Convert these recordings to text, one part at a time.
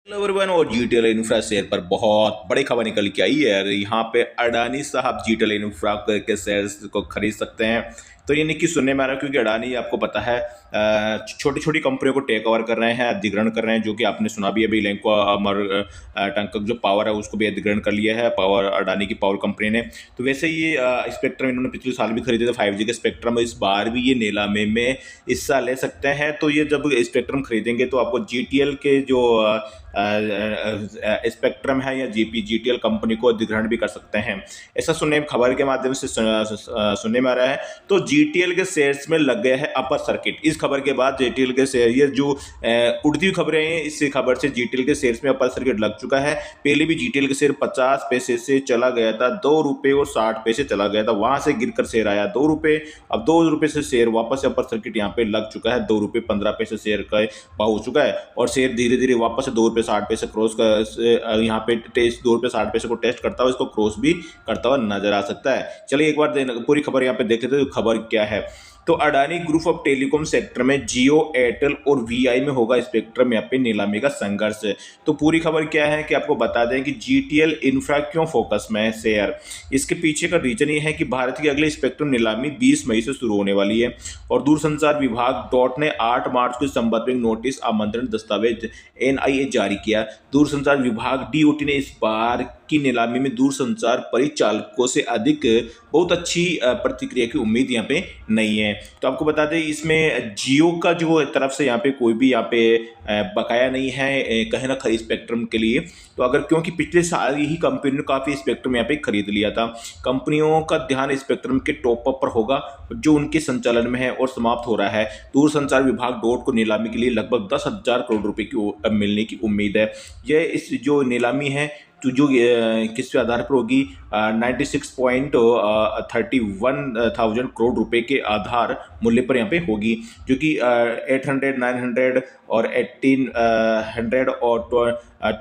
Hello everyone. और GTL infra share पर बहुत बड़ी खबर निकल के आई है। यहाँ पे अडानी साहब जीटीएल इंफ्रा के शेयर्स को खरीद सकते हैं। तो ये निकी सुनने में आ रहा है क्योंकि अडानी आपको पता है छोटी छोटी कंपनियों को टेक ओवर कर रहे हैं, अधिग्रहण कर रहे हैं, जो कि आपने सुना भी अभी इलेंको अमर टंकक जो पावर है उसको भी अधिग्रहण कर लिया है पावर, अडानी की पावर कंपनी ने। तो वैसे ये स्पेक्ट्रम इन्होंने पिछले साल भी खरीदे थे 5G के स्पेक्ट्रम, इस बार भी ये नीलामी में हिस्सा ले सकते हैं। तो ये जब स्पेक्ट्रम खरीदेंगे तो आपको जीटीएल के जो स्पेक्ट्रम है या जीटीएल कंपनी को अधिग्रहण भी कर सकते हैं, ऐसा सुनने खबर के माध्यम से सुनने में आ रहा है। तो जीटीएल के शेयर्स में लग गया है अपर सर्किट। इस खबर के बाद जीटीएल के शेयर, ये जो उड़ती हुई खबरें हैं, इस खबर से जीटीएल के शेयर्स में अपर सर्किट लग चुका है। पहले भी जीटीएल के शेयर 50 पैसे से चला गया था, 2 रुपये और 60 पैसे चला गया था, वहां से गिरकर शेयर आया 2 रुपये। अब 2 रुपये से शेयर वापस अपर सर्किट यहाँ पे लग चुका है, 2 रुपये 15 पैसे शेयर का भाव हो चुका है और शेयर धीरे धीरे वापस से 2 रुपये 60 पैसे क्रॉस कर यहाँ पे टेस्ट 2 रुपये 60 पैसे को टेस्ट करता हुआ इसको क्रॉस भी करता हुआ नजर आ सकता है। चलिए एक बार पूरी खबर यहाँ पे देख लेते हैं खबर क्या है। तो Adani group of telecom sector में जियो, एयरटेल और वीआई में होगा स्पेक्ट्रम यहाँ पे नीलामी का संघर्ष। तो पूरी खबर क्या है कि आपको बता दें कि जीटीएल इंफ्रा क्यों फोकस में है शेयर। इसके पीछे का रीजन ये है कि भारत की अगली स्पेक्ट्रम नीलामी 20 मई से शुरू होने वाली है और दूरसंचार विभाग डॉट ने 8 मार्च को संबंध में नोटिस आमंत्रण दस्तावेज एनआईए जारी किया। दूरसंचार विभाग डीओटी ने इस बार की नीलामी में दूरसंचार परिचालकों से अधिक बहुत अच्छी प्रतिक्रिया की उम्मीद यहाँ पे नहीं है। तो आपको बता दें इसमें जियो का जो तरफ से यहाँ पे कोई भी यहाँ पे बकाया नहीं है कहीं ना कहीं स्पेक्ट्रम के लिए। तो अगर क्योंकि पिछले साल ही कंपनी ने काफ़ी स्पेक्ट्रम यहाँ पे खरीद लिया था, कंपनियों का ध्यान स्पेक्ट्रम के टॉप अप पर होगा जो उनके संचालन में है और समाप्त हो रहा है। दूरसंचार विभाग डॉट को नीलामी के लिए लगभग 10,000 करोड़ रुपए की मिलने की उम्मीद है। यह इस जो नीलामी है तो जो किस पे आधार पर होगी 96.31,000 करोड़ रुपए के आधार मूल्य पर यहाँ पे होगी, जो कि 800, 900 और 1800 और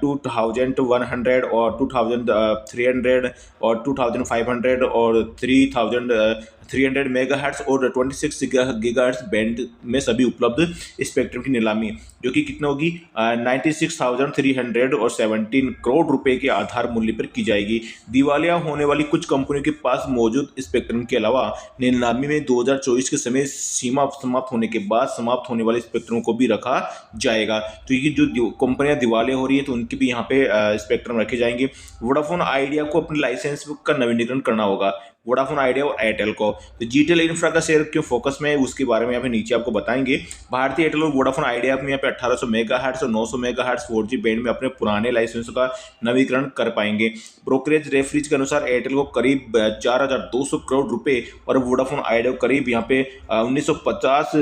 2100 और 2300 और 2500 और 3300 मेगाहर्ट्ज और 26 गीगाहर्ट्ज बैंड में सभी उपलब्ध स्पेक्ट्रम की नीलामी, जो कि कितना होगी 96,300 और 17 करोड़ रुपए के आधार मूल्य पर की जाएगी। दिवालिया होने वाली कुछ कंपनियों के पास मौजूद स्पेक्ट्रम के अलावा नीलामी में 2024 के समय सीमा समाप्त होने के बाद समाप्त होने वाले स्पेक्ट्रम को भी रखा जाएगा। तो ये जो कंपनियां दिवालिया हो रही है तो उनके भी यहाँ पे स्पेक्ट्रम रखे जाएंगे। वोडाफोन आइडिया को अपने लाइसेंस का नवीनीकरण करना होगा, वोडाफोन आइडिया और एयरटेल को। तो जीटीएल इंफ्रा का शेयर क्यों फोकस में है उसके बारे में यहाँ पे नीचे आपको बताएंगे। भारतीय एयरटेल और वोडाफोन आइडिया में यहाँ पे 1800 मेगाहर्ट्ज और 900 मेगाहर्ट्ज 4G बैंड में अपने पुराने लाइसेंस का नवीकरण कर पाएंगे। ब्रोकरेज रेफरीज के अनुसार एयरटेल को करीब 4,200 करोड़ रुपए और वोडाफोन आइडिया को करीब यहाँ पे 1950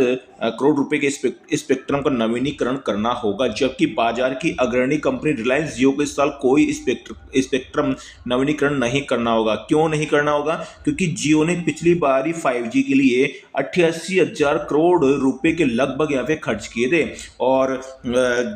करोड़ रुपए के स्पेक्ट्रम का नवीनीकरण करना होगा, जबकि बाजार की अग्रणी कंपनी रिलायंस जियो को इस साल कोई स्पेक्ट्रम नवीनीकरण नहीं करना होगा। क्यों नहीं करना होगा? क्योंकि जियो ने पिछली बार ही 5G के लिए 88,000 करोड़ रुपए के लगभग यहाँ पे खर्च किए थे और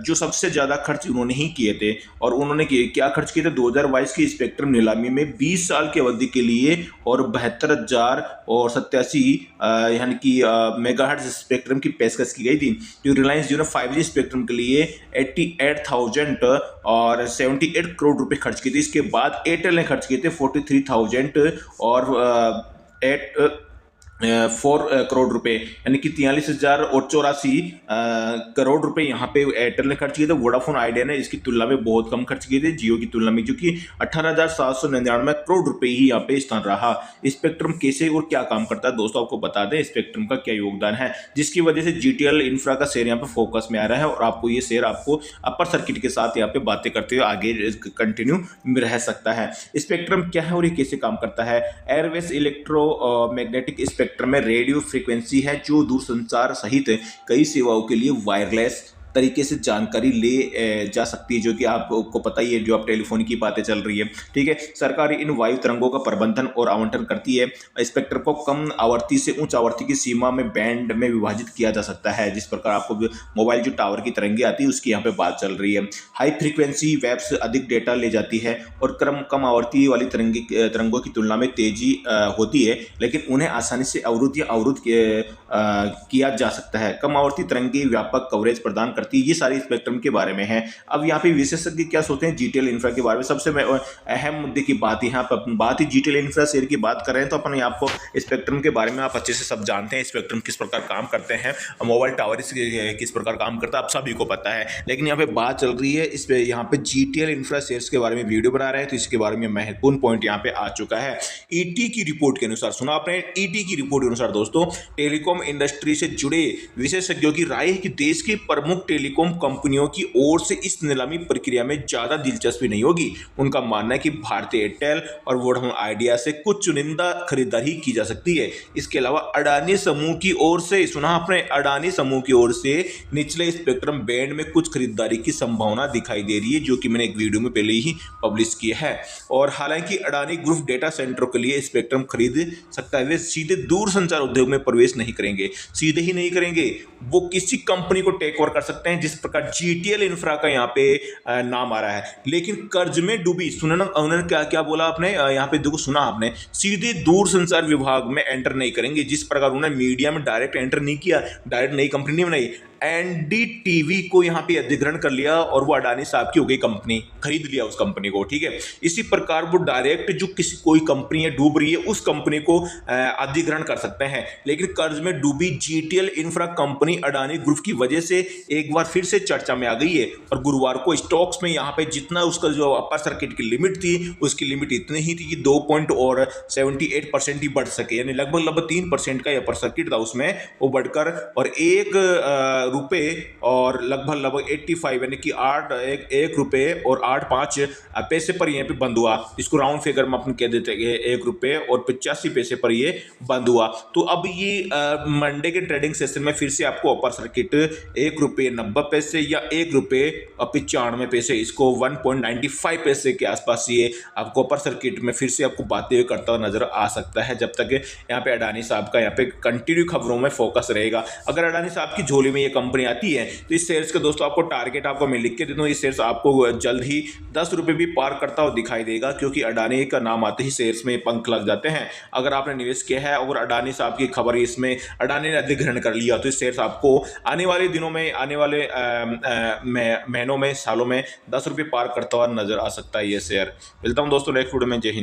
जो सबसे ज्यादा खर्च उन्होंने ही किए थे। और उन्होंने क्या खर्च किए थे 2022 की स्पेक्ट्रम नीलामी में 20 साल की अवधि के लिए और 72,000 और 87 यानी कि मेगाहर्ट्ज स्पेक्ट्रम की पेशकश की गई थी। जो रिलायंस जियो ने 5G स्पेक्ट्रम के लिए 88,000 और 78 करोड़ रुपए खर्च किए थे। इसके बाद एयरटेल ने खर्च किए थे 43,000 और 4 करोड़ रुपए, यानी कि 43,000 और 84 करोड़ रुपए यहाँ पे एयरटेल ने खर्च किए थे। वोडाफोन आइडिया ने इसकी तुलना में बहुत कम खर्च किए थे जियो की तुलना में, जो कि 18,799 करोड़ रुपए ही यहाँ पे स्थान रहा। स्पेक्ट्रम कैसे और क्या काम करता है दोस्तों आपको बता दें, स्पेक्ट्रम का क्या योगदान है, जिसकी वजह से जीटीएल इंफ्रा का शेयर यहाँ पे फोकस में आ रहा है और आपको ये शेयर आपको अपर सर्किट के साथ यहाँ पे बातें करते हुए आगे कंटिन्यू रह सकता है। स्पेक्ट्रम क्या है और ये कैसे काम करता है? एयरवेस इलेक्ट्रोमैग्नेटिक स्पेक्ट्रम में रेडियो फ्रीक्वेंसी है जो दूरसंचार सहित कई सेवाओं के लिए वायरलेस तरीके से जानकारी ले जा सकती है, जो कि आपको पता ही है जो आप टेलीफोन की बातें चल रही है। ठीक है, सरकार इन वायु तरंगों का प्रबंधन और आवंटन करती है। स्पेक्ट्रम को कम आवृत्ति से उच्च आवृत्ति की सीमा में बैंड में विभाजित किया जा सकता है, जिस प्रकार आपको मोबाइल जो टावर की तरंगे आती है उसकी यहाँ पे बात चल रही है। हाई फ्रीक्वेंसी वेव से अधिक डेटा ले जाती है और कम आवृत्ति वाली तरंगों की तुलना में तेजी होती है, लेकिन उन्हें आसानी से अवरुद्ध या अवरुद्ध किया जा सकता है। कम आवृत्ति तरंगे व्यापक कवरेज प्रदान करती है। ये सारी स्पेक्ट्रम के बारे में है। अब यहाँ पे विशेषज्ञ क्या सोचते हैं जीटीएल इंफ्रा के बारे में। सबसे अहम मुद्दे की बात यहाँ पर अपन बात ही जीटीएल इंफ्रा शेयर की बात कर रहे हैं, तो अपन आपको स्पेक्ट्रम के बारे में आप अच्छे से सब जानते हैं, स्पेक्ट्रम किस प्रकार काम करते हैं, मोबाइल टावर किस प्रकार काम करता है, आप सभी को पता है। लेकिन यहाँ पे बात चल रही है इस पे, यहाँ पे जीटीएल इंफ्रा शेयर्स के बारे में वीडियो बना रहे हैं, तो इसके बारे में महत्वपूर्ण पॉइंट यहाँ पे आ चुका है। ईटी की रिपोर्ट के अनुसार, सुना आपने, ईटी की रिपोर्ट के अनुसार दोस्तों, टेलीकॉम इंडस्ट्री से जुड़े विशेषज्ञों की राय है कि देश की प्रमुख टेलीकॉम कंपनियों की ओर से इस नीलामी प्रक्रिया में ज्यादा दिलचस्पी नहीं होगी। उनका मानना है कि भारतीय एयरटेल और वोडाफोन आइडिया से कुछ चुनिंदा खरीदारी की जा सकती है। इसके अलावा अडानी समूह की ओर से, सुना आपने, अडानी समूह की ओर से निचले स्पेक्ट्रम बैंड में कुछ खरीदारी की संभावना दिखाई दे रही है, जो कि मैंने एक वीडियो में पहले ही पब्लिश किया है। और हालांकि अडानी ग्रुप डेटा सेंटर के लिए स्पेक्ट्रम खरीद सकता है, वे सीधे दूरसंचार उद्योग में प्रवेश नहीं करेंगे, सीधे ही नहीं करेंगे, वो किसी कंपनी को टेक ओवर कर सकते हैं, जिस प्रकार जीटीएल इंफ्रा का यहाँ पे नाम आ रहा है। लेकिन कर्ज में डूबी, सुना ना उन्होंने क्या क्या बोला आपने यहाँ पे, देखो सुना आपने, सीधे दूरसंचार विभाग में एंटर नहीं करेंगे, जिस प्रकार उन्होंने मीडिया में डायरेक्ट एंटर नहीं किया, डायरेक्ट नई कंपनी नहीं बनाई, एनडीटीवी को यहाँ पे अधिग्रहण कर लिया और वो अडानी साहब की हो गई कंपनी, खरीद लिया उस कंपनी को, ठीक है। इसी प्रकार वो डायरेक्ट जो किसी कोई कंपनी है डूब रही है उस कंपनी को अधिग्रहण कर सकते हैं। लेकिन कर्ज में डूबी GTL infra company Adani group की वजह से एक बार फिर से चर्चा में आ गई है, और गुरुवार को स्टॉक्स में यहाँ पे जितना उसका जो अपर सर्किट की लिमिट थी, उसकी लिमिट इतनी ही थी कि 2.78% ही बढ़ सके, यानी लगभग 3% का अपर सर्किट था उसमें, वो बढ़कर और ₹1 और लगभग 85 यानी कि एक रुपये और 8.5 पैसे पर यहाँ पे बंद हुआ। इसको राउंड फिगर में अपन कह देते हैं ₹1 और 85 पैसे पर ये बंद हुआ। तो अब ये मंडे के ट्रेडिंग सेशन में फिर से आपको अपर सर्किट ₹1.90 या ₹1.95, इसको 1.95 पैसे के आसपास ये आपको अपर सर्किट में फिर से आपको बातें हुए करता हुआ नजर आ सकता है, जब तक यहाँ पे अडानी साहब का यहाँ पे कंटिन्यू खबरों में फोकस रहेगा। अगर अडानी साहब की झोली में ये कंपनी आती है तो इस शेयर्स के दोस्तों आपको टारगेट आपको मैं लिख के देता हूँ, इस शेयर्स आपको जल्द ही ₹10 भी पार करता हुआ दिखाई देगा, क्योंकि अडानी का नाम आते ही शेयर्स में पंख लग जाते हैं। अगर आपने निवेश किया है और अडानी साहब की खबर इसमें अडानी ने अधिग्रहण कर लिया, तो इस शेयर्स आपको आने वाले दिनों में, आने वाले महीनों में, सालों में ₹10 पार करता हुआ नजर आ सकता है ये शेयर। मिलता हूँ दोस्तों नेक्स्ट वीडियो में। जय हिंद।